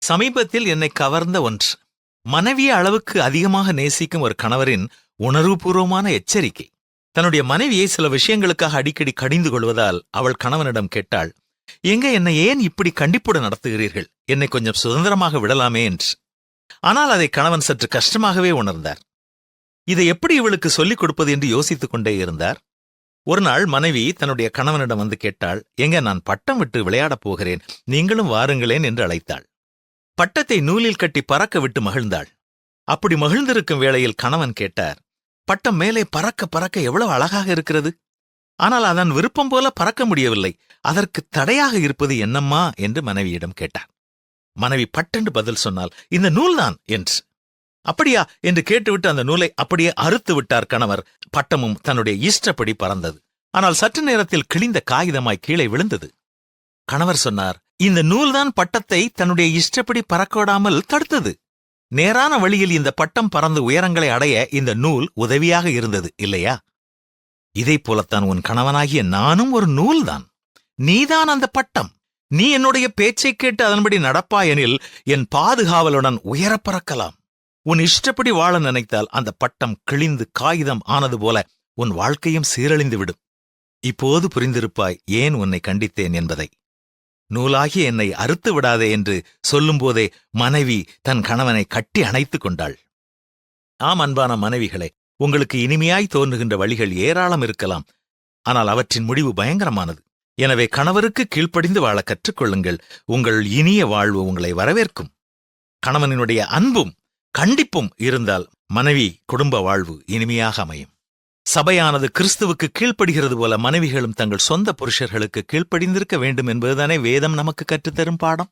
சமீபத்தில் என்னை கவர்ந்த ஒன்று, மனைவியை அளவுக்கு அதிகமாக நேசிக்கும் ஒரு கணவரின் உணர்வுபூர்வமான எச்சரிக்கை. தன்னுடைய மனைவியை சில விஷயங்களுக்காக அடிக்கடி கடிந்து கொள்வதால் அவள் கணவனிடம் கேட்டாள், எங்க என்னை ஏன் இப்படி கண்டிப்புடன் நடத்துகிறீர்கள்? என்னை கொஞ்சம் சுதந்திரமாக விடலாமே என்று. ஆனால் அதை கணவன் சற்று கஷ்டமாகவே உணர்ந்தார். இதை எப்படி இவளுக்கு சொல்லிக் கொடுப்பது என்று யோசித்துக் கொண்டே இருந்தார். ஒரு நாள் மனைவி தன்னுடைய கணவனிடம் வந்து கேட்டாள், எங்க நான் பட்டம் விட்டு விளையாடப் போகிறேன், நீங்களும் வாருங்களேன் என்று அழைத்தாள். பட்டத்தை நூலில் கட்டி பறக்க விட்டு மகிழ்ந்தாள். அப்படி மகிழ்ந்திருக்கும் வேளையில் கணவன் கேட்டார், பட்டம் மேலே பறக்க பறக்க எவ்வளவு அழகாக இருக்கிறது. ஆனால் அதன் விருப்பம் போல பறக்க முடியவில்லை. அதற்கு தடையாக இருப்பது என்னம்மா என்று மனைவியிடம் கேட்டார். மனைவி பட்டென்று பதில் சொன்னால், இந்த நூல்தான் என்று. அப்படியா என்று கேட்டுவிட்டு அந்த நூலை அப்படியே அறுத்து விட்டார் கணவர். பட்டமும் தன்னுடைய இஷ்டப்படி பறந்தது. ஆனால் சற்று நேரத்தில் கிழிந்த காகிதமாய் கீழே விழுந்தது. கணவர் சொன்னார், இந்த நூல்தான் பட்டத்தை தன்னுடைய இஷ்டப்படி பறக்க விடாமல் தடுத்தது. நேரான வழியில் இந்த பட்டம் பறந்து உயரங்களை அடைய இந்த நூல் உதவியாக இருந்தது இல்லையா? இதைப் போலத்தான் உன் கணவனாகிய நானும் ஒரு நூல்தான். நீதான் அந்த பட்டம். நீ என்னுடைய பேச்சைக் கேட்டு அதன்படி நடப்பாயெனில் என் பாதுகாவலுடன் உயரப் பறக்கலாம். உன் இஷ்டப்படி வாழ நினைத்தால் அந்த பட்டம் கிழிந்து காகிதம் ஆனது போல உன் வாழ்க்கையும் சீரழிந்துவிடும். இப்போது புரிந்திருப்பாய் ஏன் உன்னை கண்டித்தேன் என்பதை. நூலாகி என்னை அறுத்து விடாதே என்று சொல்லும்போதே மனைவி தன் கணவனை கட்டி அணைத்துக் கொண்டாள். ஆம் அன்பான மனைவிகளே, உங்களுக்கு இனிமையாய் தோன்றுகின்ற வழிகள் ஏராளம் இருக்கலாம். ஆனால் அவற்றின் முடிவு பயங்கரமானது. எனவே கணவருக்கு கீழ்ப்படிந்து வாழ கற்றுக்கொள்ளுங்கள். உங்கள் இனிய வாழ்வு உங்களை வரவேற்கும். கணவனினுடைய அன்பும் கண்டிப்பும் இருந்தால் மனைவி குடும்ப வாழ்வு இனிமையாக அமையும். சபையானது கிறிஸ்துவுக்கு கீழ்ப்படுகிறது போல மனைவிகளும் தங்கள் சொந்த புருஷர்களுக்கு கீழ்ப்படிந்திருக்க வேண்டும் என்பதுதானே வேதம் நமக்கு கற்றுத்தரும் பாடம்.